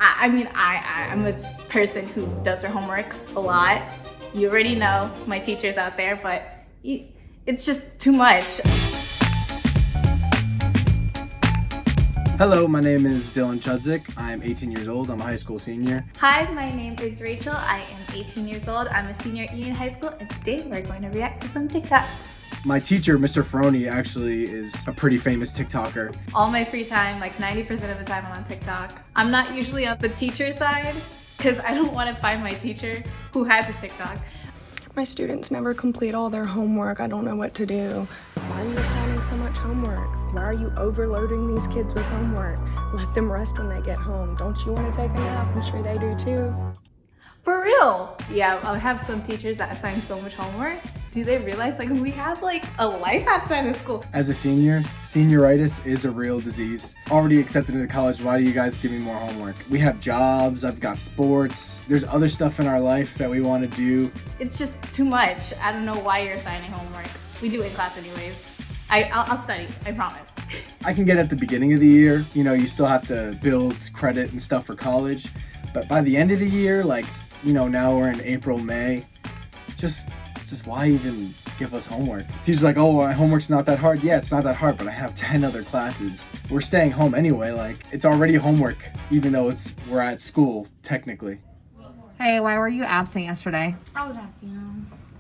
I'm a person who does her homework a lot. You already know my teachers out there, but it's just too much. Hello, my name is Dylan Chudzik. I'm 18 years old. I'm a high school senior. Hi, my name is Rachel. I am 18 years old. I'm a senior at Union High School, and today we're going to react to some TikToks. My teacher, Mr. Ferroni, actually is a pretty famous TikToker. All my free time, like 90% of the time, I'm on TikTok. I'm not usually on the teacher side because I don't want to find my teacher who has a TikTok. My students never complete all their homework. I don't know what to do. Why are you assigning so much homework? Why are you overloading these kids with homework? Let them rest when they get home. Don't you want to take a nap? I'm sure they do too. For real. Yeah, I'll have some teachers that assign so much homework. Do they realize like we have like a life outside of school? As a senior, senioritis is a real disease. Already accepted into college, why do you guys give me more homework? We have jobs, I've got sports, there's other stuff in our life that we want to do. It's just too much. I don't know why you're assigning homework. We do it in class anyways. I'll study, I promise. I can get at the beginning of the year, you still have to build credit and stuff for college. But by the end of the year, like, now we're in April, May, just why even give us homework? Teacher's like, oh, my homework's not that hard. Yeah, it's not that hard, but I have 10 other classes. We're staying home anyway, like, it's already homework, even though we're at school, technically. Hey, why were you absent yesterday? I was happy.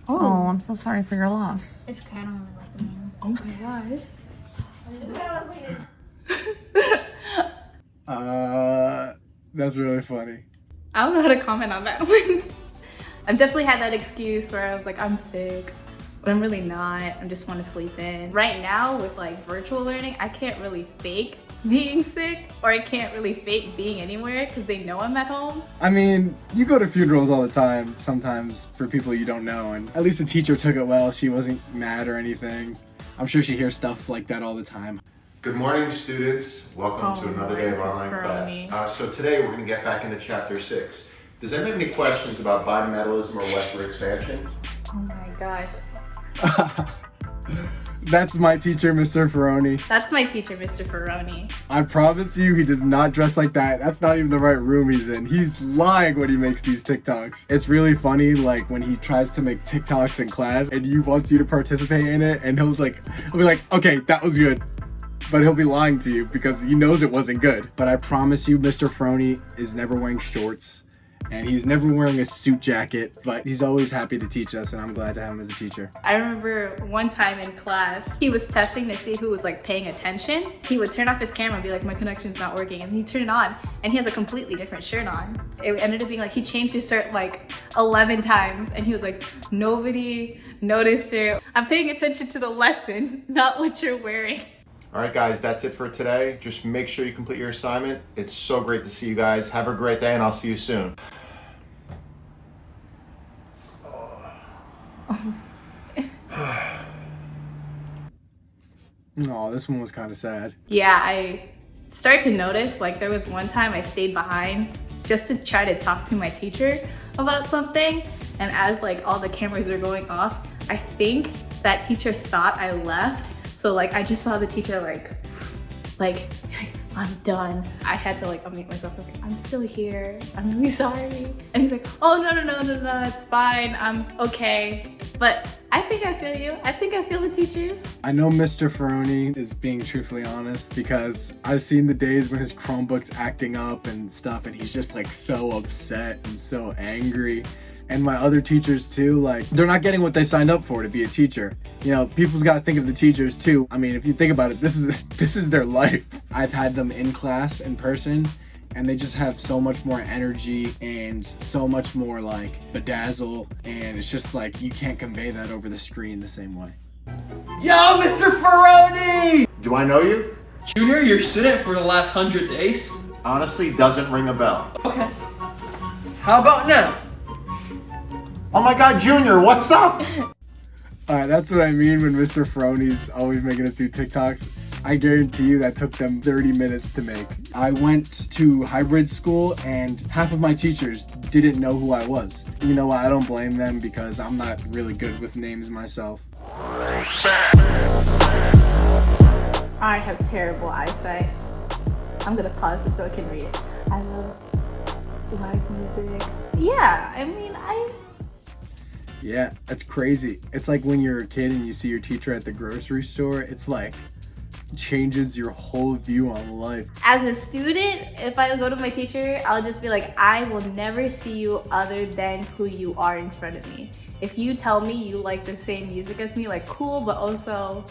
Oh, I'm so sorry for your loss. It's kind of like me. Oh my gosh. That's really funny. I don't know how to comment on that one. I've definitely had that excuse where I was like, I'm sick, but I'm really not. I just want to sleep in. Right now with like virtual learning, I can't really fake being sick, or I can't really fake being anywhere because they know I'm at home. I mean, you go to funerals all the time, sometimes for people you don't know, and at least the teacher took it well. She wasn't mad or anything. I'm sure she hears stuff like that all the time. Good morning, students. Welcome to another day of online class. So today we're going to get back into chapter 6. Does anyone have any questions about bimetallism or westward expansion? Oh my gosh. That's my teacher, Mr. Ferroni. That's my teacher, Mr. Ferroni. I promise you, he does not dress like that. That's not even the right room he's in. He's lying when he makes these TikToks. It's really funny, like, when he tries to make TikToks in class and he wants you to participate in it, and he'll be like, okay, that was good. But he'll be lying to you because he knows it wasn't good. But I promise you, Mr. Ferroni is never wearing shorts. And he's never wearing a suit jacket, but he's always happy to teach us, and I'm glad to have him as a teacher. I remember one time in class, he was testing to see who was like paying attention. He would turn off his camera and be like, my connection's not working, and he'd turn it on, and he has a completely different shirt on. It ended up being like, he changed his shirt like 11 times, and he was like, nobody noticed it. I'm paying attention to the lesson, not what you're wearing. All right, guys, that's it for today. Just make sure you complete your assignment. It's so great to see you guys. Have a great day, and I'll see you soon. Oh, this one was kind of sad. Yeah, I started to notice, like there was one time I stayed behind just to try to talk to my teacher about something. And as like all the cameras are going off, I think that teacher thought I left. So like I just saw the teacher like I'm done. I had to like unmute myself, like, I'm still here. I'm really sorry. And he's like, oh no, it's fine. I'm okay. But I think I feel you. I think I feel the teachers. I know Mr. Ferroni is being truthfully honest because I've seen the days when his Chromebook's acting up and stuff, and he's just like so upset and so angry. And my other teachers too, like, they're not getting what they signed up for to be a teacher. People's got to think of the teachers too. I mean, if you think about it, this is their life. I've had them in class in person, and they just have so much more energy and so much more like bedazzle, and it's just like you can't convey that over the screen the same way. Yo, Mr. Ferroni! Do I know you? Junior, your student for the last 100 days? Honestly, doesn't ring a bell. Okay. How about now? Oh my God, Junior, what's up? Alright, that's what I mean when Mr. Ferroni's always making us do TikToks. I guarantee you that took them 30 minutes to make. I went to hybrid school and half of my teachers didn't know who I was. You know what, I don't blame them because I'm not really good with names myself. I have terrible eyesight. I'm gonna pause this so I can read it. I love live music. Yeah, I mean, Yeah, that's crazy. It's like when you're a kid and you see your teacher at the grocery store, it's like changes your whole view on life. As a student, if I go to my teacher, I'll just be like, I will never see you other than who you are in front of me. If you tell me you like the same music as me, like cool, but also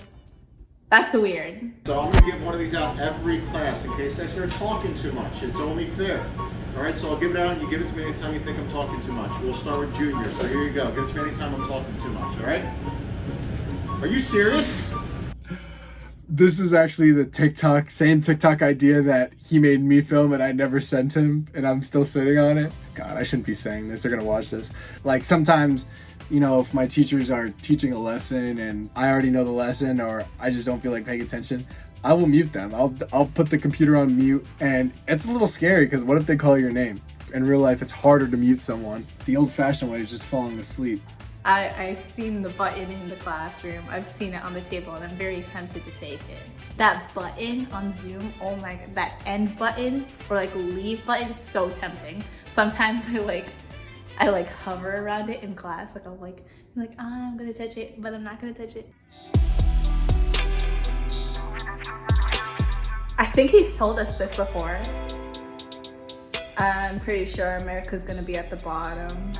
that's weird. So I'm gonna give one of these out every class in case I start talking too much. It's only fair. All right, so I'll give it out and you give it to me anytime you think I'm talking too much. We'll start with Junior. So here you go. Give it to me anytime I'm talking too much, all right? Are you serious? This is actually the same TikTok idea that he made me film and I never sent him, and I'm still sitting on it. God, I shouldn't be saying this. They're gonna watch this. Like sometimes, you know, if my teachers are teaching a lesson and I already know the lesson or I just don't feel like paying attention, I will mute them. I'll put the computer on mute, and it's a little scary because what if they call your name? In real life, it's harder to mute someone. The old-fashioned way is just falling asleep. I've seen the button in the classroom. I've seen it on the table and I'm very tempted to take it. That button on Zoom, oh my god, that end button or like leave button is so tempting. Sometimes I like hover around it in class. Like I'm like, I'm gonna touch it, but I'm not gonna touch it. I think he's told us this before. I'm pretty sure America's gonna be at the bottom.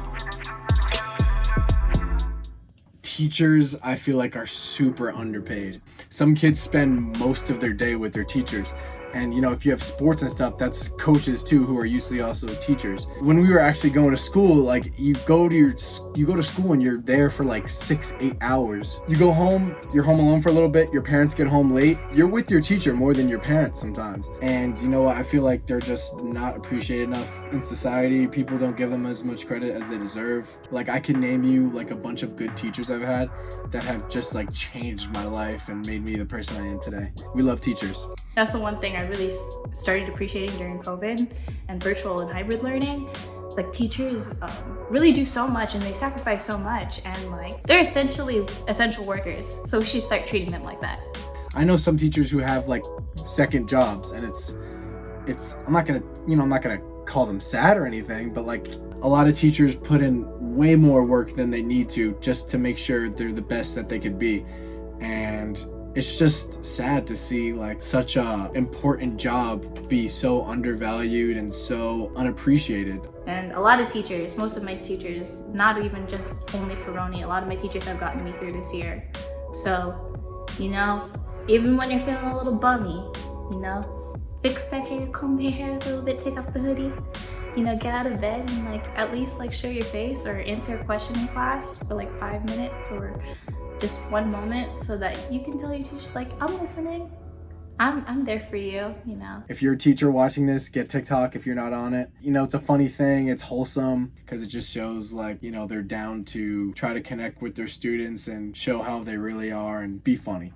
Teachers, I feel like, are super underpaid. Some kids spend most of their day with their teachers. And you know, if you have sports and stuff, that's coaches too, who are usually also teachers. When we were actually going to school, like you go to school and you're there for like 6-8 hours. You go home, you're home alone for a little bit, your parents get home late. You're with your teacher more than your parents sometimes. And you know what, I feel like they're just not appreciated enough in society. People don't give them as much credit as they deserve. Like I can name you like a bunch of good teachers I've had that have just like changed my life and made me the person I am today. We love teachers. That's the one thing I really started appreciating during COVID and virtual and hybrid learning. It's like teachers really do so much and they sacrifice so much, and like they're essentially essential workers. So we should start treating them like that. I know some teachers who have like second jobs, and it's I'm not gonna call them sad or anything, but like a lot of teachers put in way more work than they need to just to make sure they're the best that they could be. And it's just sad to see like such a important job be so undervalued and so unappreciated. And a lot of teachers, most of my teachers, not even just only for Roni, a lot of my teachers have gotten me through this year. So, you know, even when you're feeling a little bummy, you know, fix that hair, comb your hair a little bit, take off the hoodie, you know, get out of bed and like at least like show your face or answer a question in class for like 5 minutes or just one moment, so that you can tell your teacher like, I'm listening, I'm there for you, you know. If you're a teacher watching this, get TikTok if you're not on it. You know, it's a funny thing, it's wholesome because it just shows like, you know, they're down to try to connect with their students and show how they really are and be funny.